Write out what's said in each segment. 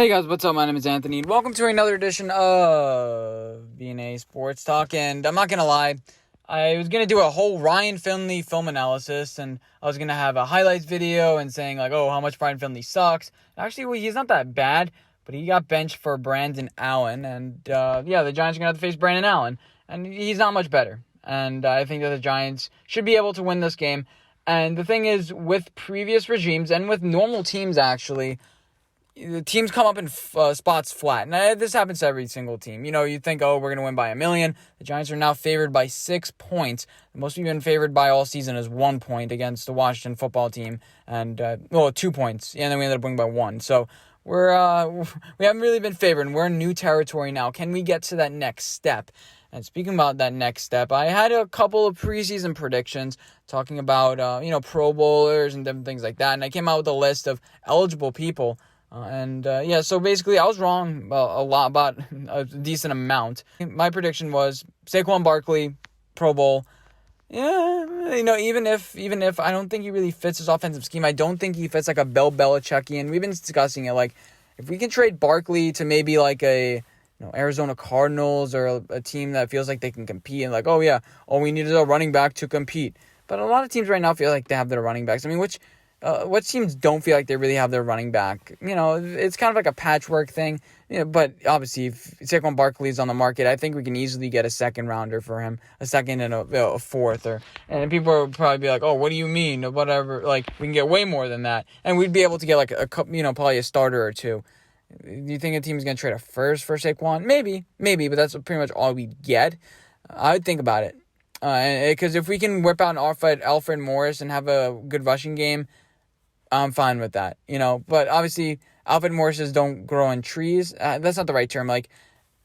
Hey guys, what's up? My name is Anthony, and welcome to another edition of B&A Sports Talk. And I'm not gonna lie, I was gonna do a whole Ryan Finley film analysis, and I was gonna have a highlights video and saying like, oh, how much Ryan Finley sucks. Actually, well, he's not that bad, but he got benched for Brandon Allen, and the Giants are gonna have to face Brandon Allen, and he's not much better. And I think that the Giants should be able to win this game. And the thing is, with previous regimes and with normal teams, actually, the teams come up in spots flat. And this happens to every single team. You know, you think, oh, we're going to win by 1 million. The Giants are now favored by 6 points. The most we've been favored by all season is 1 point against the Washington football team. And, 2 points. And then we ended up winning by 1. So we haven't really been favored. And we're in new territory now. Can we get to that next step? And speaking about that next step, I had a couple of preseason predictions talking about, Pro Bowlers and different things like that. And I came out with a list of eligible people. So basically I was wrong a lot about a decent amount. My prediction was Saquon Barkley, Pro Bowl. Yeah, even if I don't think he really fits his offensive scheme, I don't think he fits like a Bill Belichickian. We've been discussing it, like, if we can trade Barkley to maybe like a Arizona Cardinals or a team that feels like they can compete, and like, all we need is a running back to compete. But a lot of teams right now feel like they have their running backs. I mean, what teams don't feel like they really have their running back? It's kind of like a patchwork thing. But obviously, if Saquon Barkley is on the market, I think we can easily get a second rounder for him, a second and a fourth. And people will probably be like, oh, what do you mean? Or whatever. Like, we can get way more than that. And we'd be able to get like probably a starter or two. Do you think a team is going to trade a first for Saquon? Maybe, but that's pretty much all we get. I would think about it. Because if we can whip out Alfred Morris and have a good rushing game, I'm fine with that, But obviously, Alfred Morrises don't grow on trees. That's not the right term. Like,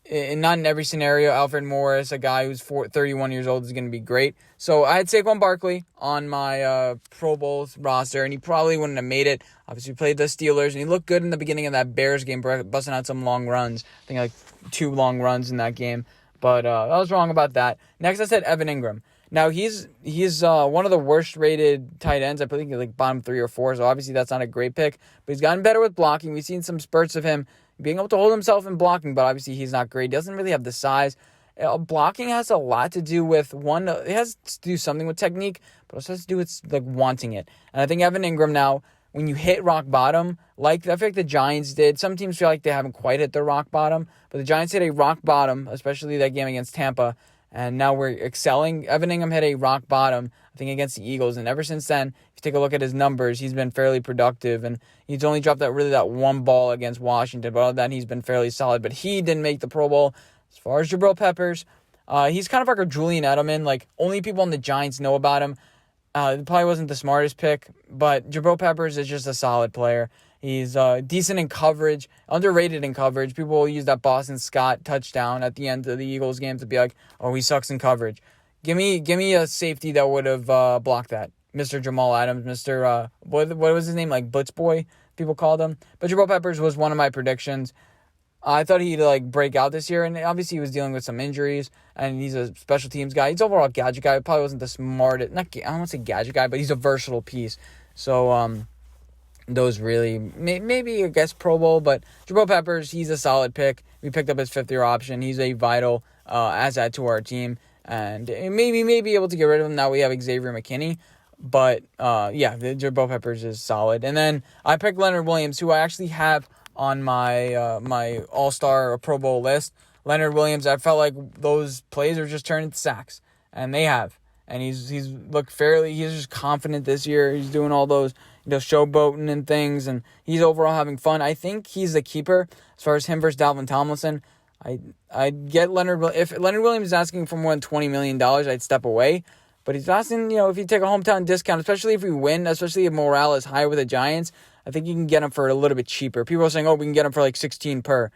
not in every scenario, Alfred Morris, a guy who's 31 years old, is going to be great. So I had Saquon Barkley on my Pro Bowl roster, and he probably wouldn't have made it. Obviously, he played the Steelers, and he looked good in the beginning of that Bears game, busting out some long runs. I think like 2 long runs in that game. But I was wrong about that. Next, I said Evan Ingram. Now, he's one of the worst-rated tight ends. I think like bottom 3 or 4, so obviously that's not a great pick. But he's gotten better with blocking. We've seen some spurts of him being able to hold himself in blocking, but obviously he's not great. He doesn't really have the size. Blocking has a lot to do with, one, it has to do something with technique, but also has to do with like wanting it. And I think Evan Ingram now, when you hit rock bottom, like I feel like the Giants did, some teams feel like they haven't quite hit their rock bottom, but the Giants hit a rock bottom, especially that game against Tampa, and now we're excelling. Evan Ingram hit a rock bottom, I think, against the Eagles. And ever since then, if you take a look at his numbers, he's been fairly productive. And he's only dropped that one ball against Washington. But other than that, he's been fairly solid. But he didn't make the Pro Bowl. As far as Jabril Peppers, he's kind of like a Julian Edelman. Like, only people on the Giants know about him. It probably wasn't the smartest pick. But Jabril Peppers is just a solid player. He's decent in coverage, underrated in coverage. People will use that Boston Scott touchdown at the end of the Eagles game to be like, oh, he sucks in coverage. Give me a safety that would have blocked that. Mr. Jamal Adams, Mr. What was his name? Like Butch Boy, people called him. But Jabril Peppers was one of my predictions. I thought he'd break out this year, and obviously he was dealing with some injuries, and he's a special teams guy. He's overall a gadget guy. Probably wasn't the smartest. I don't want to say gadget guy, but he's a versatile piece. So, those really, maybe I guess Pro Bowl, but Jabril Peppers, he's a solid pick. We picked up his 5th-year option. He's a vital asset to our team, and maybe be able to get rid of him. Now we have Xavier McKinney, but the Jabril Peppers is solid. And then I picked Leonard Williams, who I actually have on my my All-Star or Pro Bowl list. Leonard Williams, I felt like those plays are just turned into sacks, and they have. And he's just confident this year. He's doing all those, showboating and things, and he's overall having fun. I think he's the keeper as far as him versus Dalvin Tomlinson. I'd get Leonard. If Leonard Williams is asking for more than $20 million, I'd step away. But he's asking, if you take a hometown discount, especially if we win, especially if morale is high with the Giants, I think you can get him for a little bit cheaper. People are saying, we can get him for like 16 per.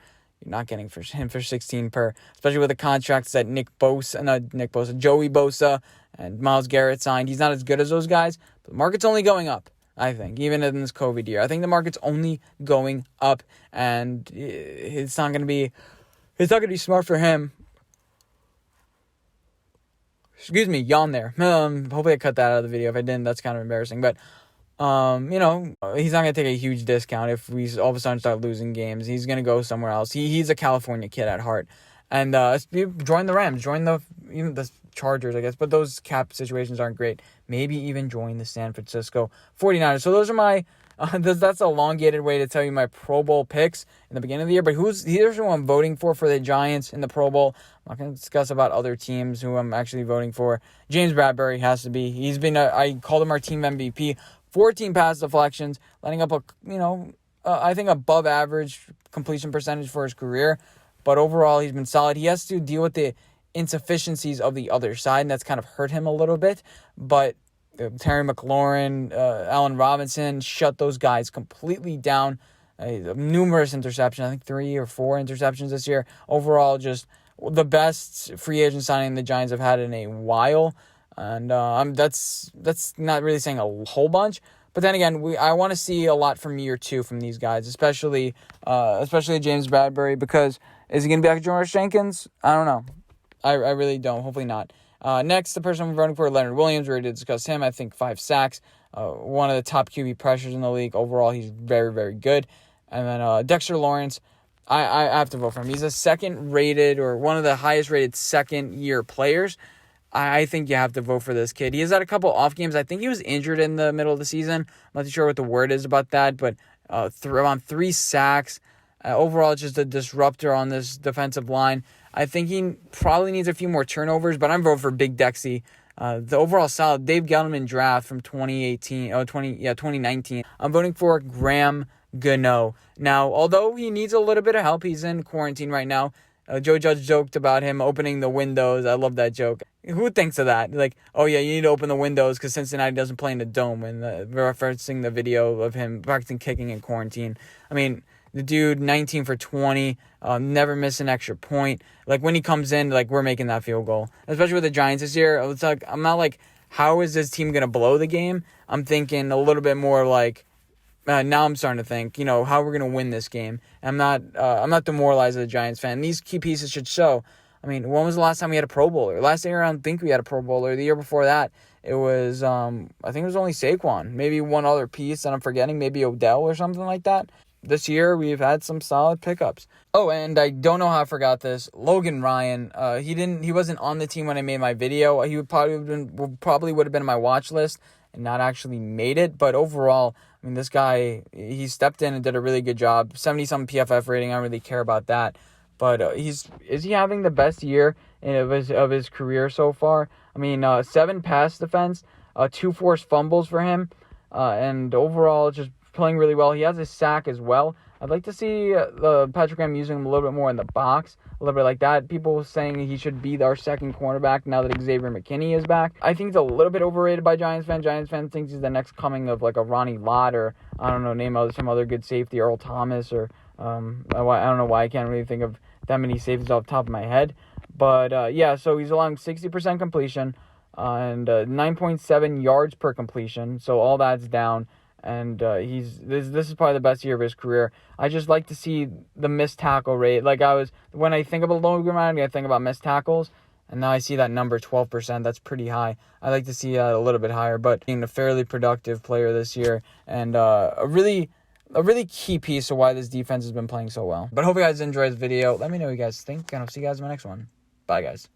You're not getting him for 16 per, especially with the contracts that Joey Bosa and Myles Garrett signed. He's not as good as those guys, but the market's only going up, I think, even in this COVID year. I think the market's only going up, and it's not going to be smart for him. Excuse me, yawn there. Hopefully I cut that out of the video. If I didn't, that's kind of embarrassing. But He's not going to take a huge discount if we all of a sudden start losing games. He's going to go somewhere else. He's a California kid at heart. And join the Rams, join even the Chargers, I guess. But those cap situations aren't great. Maybe even join the San Francisco 49ers. So those are my... that's an elongated way to tell you my Pro Bowl picks in the beginning of the year. But here's who I'm voting for the Giants in the Pro Bowl. I'm not going to discuss about other teams who I'm actually voting for. James Bradbury has to be. He's been, I called him our team MVP. 14 pass deflections, letting up I think above average completion percentage for his career. But overall, he's been solid. He has to deal with the insufficiencies of the other side, and that's kind of hurt him a little bit. But Terry McLaurin, Allen Robinson shut those guys completely down. Numerous interceptions, I think 3 or 4 interceptions this year. Overall, just the best free agent signing the Giants have had in a while. And that's not really saying a whole bunch. But then again, I want to see a lot from year 2 from these guys, especially James Bradbury, because is he going to be back to Jonas Jenkins? I don't know. I really don't. Hopefully not. Next, the person I'm voting for, Leonard Williams. We're ready to discuss him. I think 5 sacks. One of the top QB pressures in the league. Overall, he's very, very good. And then Dexter Lawrence. I have to vote for him. He's a second-rated or one of the highest-rated second-year players. I think you have to vote for this kid. He has had a couple off games. I think he was injured in the middle of the season. I'm not too sure what the word is about that, but around 3 sacks. Overall, just a disruptor on this defensive line. I think he probably needs a few more turnovers, but I'm voting for Big Dexy. The overall solid Dave Gettleman draft from 2019. I'm voting for Graham Gano. Now, although he needs a little bit of help, he's in quarantine right now. Joe Judge joked about him opening the windows. I love that joke. Who thinks of that? Like, oh yeah, you need to open the windows because Cincinnati doesn't play in the dome, and referencing the video of him practicing kicking in quarantine. I mean, the dude, 19 for 20, never miss an extra point. Like, when he comes in, like, we're making that field goal. Especially with the Giants this year, it's like, I'm not like, how is this team going to blow the game? I'm thinking a little bit more like, now I'm starting to think, how we're going to win this game. I'm not demoralized as a Giants fan. These key pieces should show. I mean, when was the last time we had a Pro Bowler? Last year, I don't think we had a Pro Bowler. The year before that, it was, I think it was only Saquon. Maybe one other piece that I'm forgetting, maybe Odell or something like that. This year, we've had some solid pickups. Oh, and I don't know how I forgot this. Logan Ryan, he wasn't on the team when I made my video. He would probably would have been on my watch list and not actually made it. But overall, I mean, this guy, he stepped in and did a really good job. 70-something PFF rating. I don't really care about that. But is he having the best year of his career so far? I mean, 7 pass defense, 2 forced fumbles for him, and overall just playing really well. He has a sack as well. I'd like to see Patrick Graham using him a little bit more in the box, a little bit like that. People saying he should be our second cornerback now that Xavier McKinney is back. I think he's a little bit overrated by Giants fans. Giants fans think he's the next coming of like a Ronnie Lott or, I don't know, name some other good safety, Earl Thomas, or I don't know why I can't really think of that many safeties off the top of my head. But so he's allowing 60% completion and 9.7 yards per completion. So all that's down. And this is probably the best year of his career. I just like to see the missed tackle rate. When I think about Logan Ryan, I think about missed tackles, and now I see that number 12%. That's pretty high. I like to see a little bit higher, but being a fairly productive player this year, and a really key piece of why this defense has been playing so well. But I hope you guys enjoyed this video. Let me know what you guys think, and I'll see you guys in my next one. Bye, guys.